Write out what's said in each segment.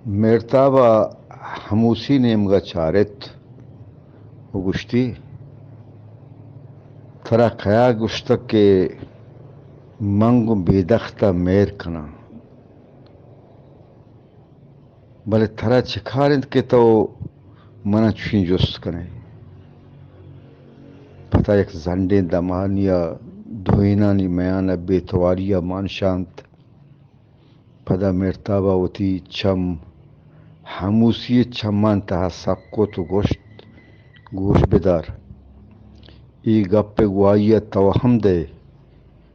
Mertaba hamusi nemga çaret uguşti. Tara kaya guştak ke mangu bedakhta mer kana. Bale tara çıkarent ke to mana çüşin jost kane. Pata yak zande damaniya dhoina ni mayana betwariya man şant. Pada mertaba oti çam hamusi çamman taha sakko tu goş bedar. ای گپ گوائیت توہم دے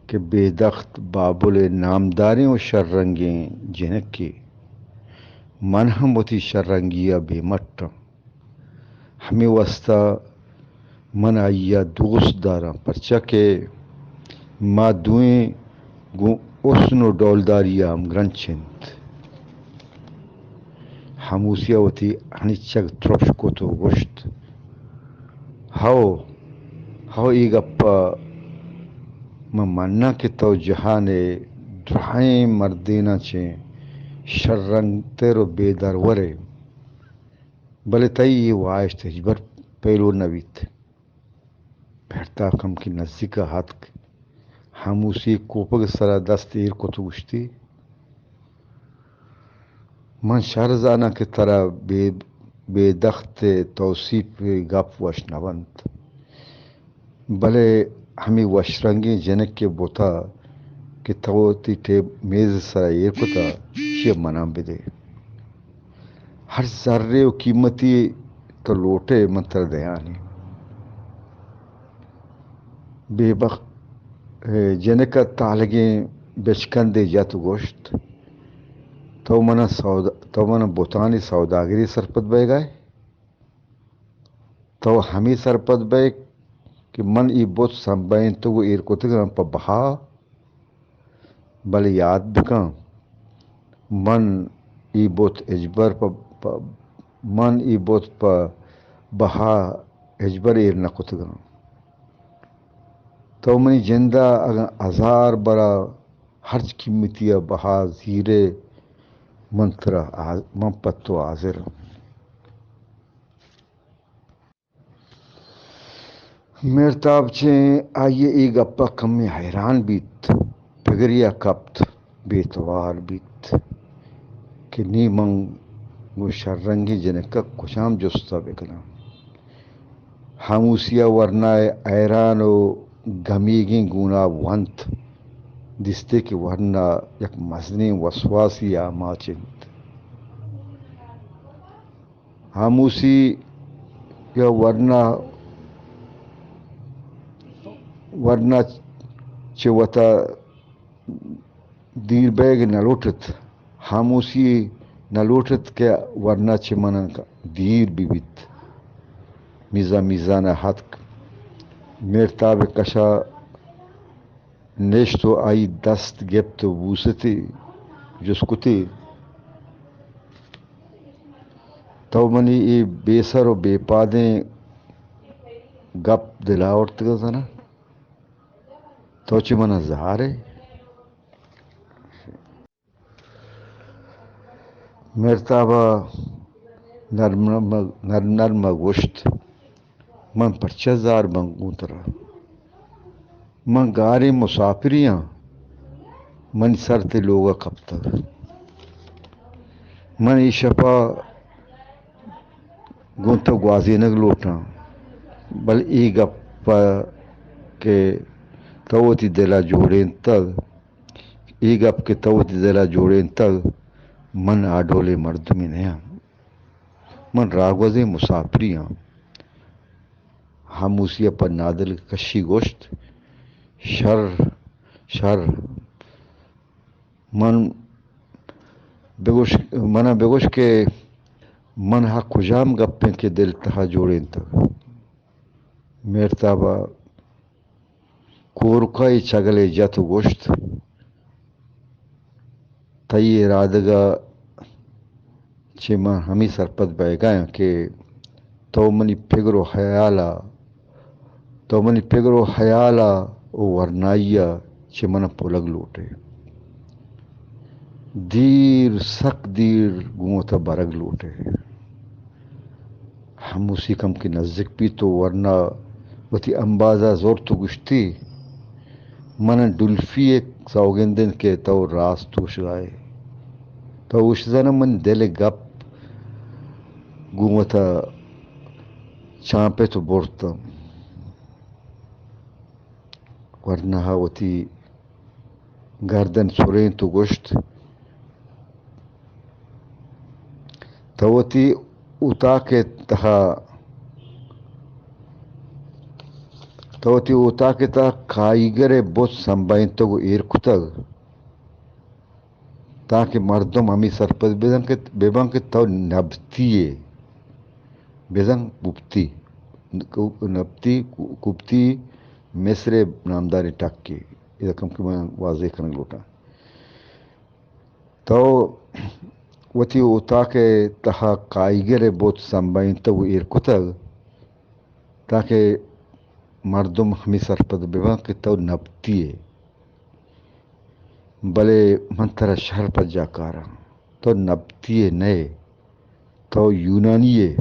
کہ بے دخت بابل نامداریں و شررنگیں junk کی من ہم وتی شررنگیا بے مٹ ہمیں وسطہ من آئیا دوست داراں پرچہ کہ ما دوئیں اسن و ڈولداریا ہم گرنچنت ہموسیا وتی ہنچگ ترپش کو تو گوشت ہاؤ ای گپا منا کہ تو جہان درائیں مردینا چیں شررنگ تیرو بے درورے بلے تئی وائش تجبر پیلو نویت بھرتا کم کی نزدیک ہاتھ ہموسی کوپگ سرا دست ایر کو تو گشتی من شرزانا کہ ترا بے دخت توصیف گپ وش نونت بلے ہمیں وشرنگی جنک کے بوتا کہ توتی ٹے میز سرا ایر کو تا شی منام بدے ہر ذرے و قیمتی تو لوٹے منتر دیانی بے بخ جنک تالگیں بچکن دے جات گوشت تو منا بوتانی سوداگری سرپت بے گئے تو ہمیں سرپت بے کہ من ای بوت سنبائن تو وہ ایر کو تگرم پا بہا بل یاد بکن من ای بوت اجبر من ای بوت پا بہا اجبر ایر نکتگرم تو منی جندہ اگر ہزار برا ہرچ قیمتیا بہا زیرے منترا من پتو حاضر مرتاب چیں آئیے ای گپا کمی حیران بیت پگریا کپت بیتوار بیت کہ نی منگو شررنگی جنکا کشام جستا بکنا ہموسیا ورنائے ایران و گمیگیں گونا ونت دستے کہ ورنہ یک مزنی وسواسی آماچنت ہموسی یا ورنہ چوتا دیر بیگ نلوٹت ہموسی نلوٹت کہ ورنہ چمن دیر بیت میزانہ ہتک مرتاب کشا نیشتو آئی دست گپت بوستی جسکتی تو منی ای بے سر و بے پادیں گپ دلاورت گزنا تو چی من زہارے مرتابہ نرم گوشت من پرچہ زار بنگوں ترا من گاری مسافریاں من سرتے لوگا کپتا من ای شپا گونتا گوازینگ لوٹاں بل ای گپا کہ توتی دلا جوڑین تگ ای گپ کے توتی دلا جوڑین تگ من آڈولے مردمی نیا من راگوزے مسافریاں ہموسیا پر نادل کشی گوشت شر من بگوش کے من ہا کجام گپیں کے دل تہا جوڑین تک مرتابہ کورکائی چگلے جت گوشت تئی ارادگا چھ من ہمیں سرپت بے گئیں کہ تو منی پگرو خیالا او ورنائیا چھ من پولگ لوٹے دیر سک دیر گوتا برگ لوٹے ہم اسی کم کے نزدیک بھی تو ورنہ وتی انبازہ زور تو گشتی من ڈلفی ایک سوگندن کے تو راست توش گائے تو اس زن من دل گپ گوتا چانپے تو بورتم ورنہ وتی گردن سرین تو گشت توتی اتا کے تہا توتی اتا کے تہا کائیگر بہت سنبائن تو گو ایر کتگ تاکہ مردم ہمیں سرپد بیبان کے تو نبتیے بیزن کپتی نبتی کپتی مصر نامداری ٹکی یہ کم کی میں واضح کرنے لوٹا تو وتی اتا کے تہا کائیگر بہت سنبائن تو ایر کتگ تاکہ مردم ہمیں سرپد بیبان کے تو نبتیے بلے منتر شہر پر جا کارا تو نبتیے نئے تو یونانیے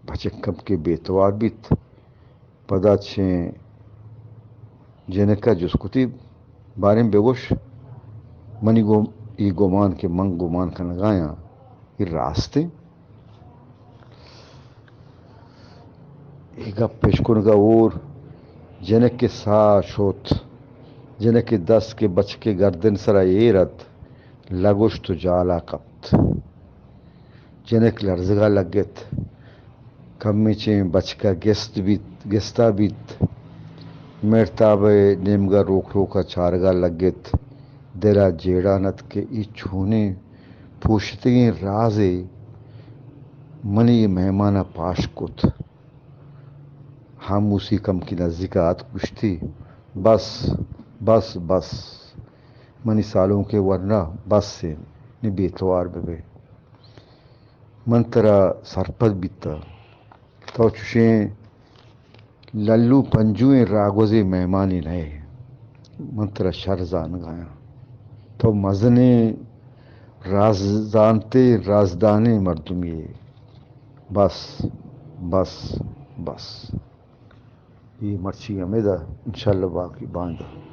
بچکم کے بیتوار بیت پدا چھیں جنکا جسکتی باریں بگوش منی گو ای گمان کے من گمان کا نگایا یہ راستے ای گپ پیشکن گا اور جنک کے ساش ہوت جنک کے دس کے بچ کے گردن سرا ایرت لگوش تو جالا کپت جنک لرزگا لگت کمی چیں بچ کا گستا بیت مرتاب نیمگا روک روکا چارگا لگت دلا جیڑانت کے ای چھونے پوشتگیں رازے منی مہمانہ پاش کت ہم اسی کم کی نزدیکات کشتی بس منی سالوں کے ورنہ بس سے نی بیتوار بے منترا سرپد بیتا تو چشیں للو پنجویں راگوزے مہمانی نئے منترا شرزان گایا تو مزنے رازدانتے رازدانے مردم یہ بس یہ مرچی ہمیں دا انشاءاللہ باقی باندھا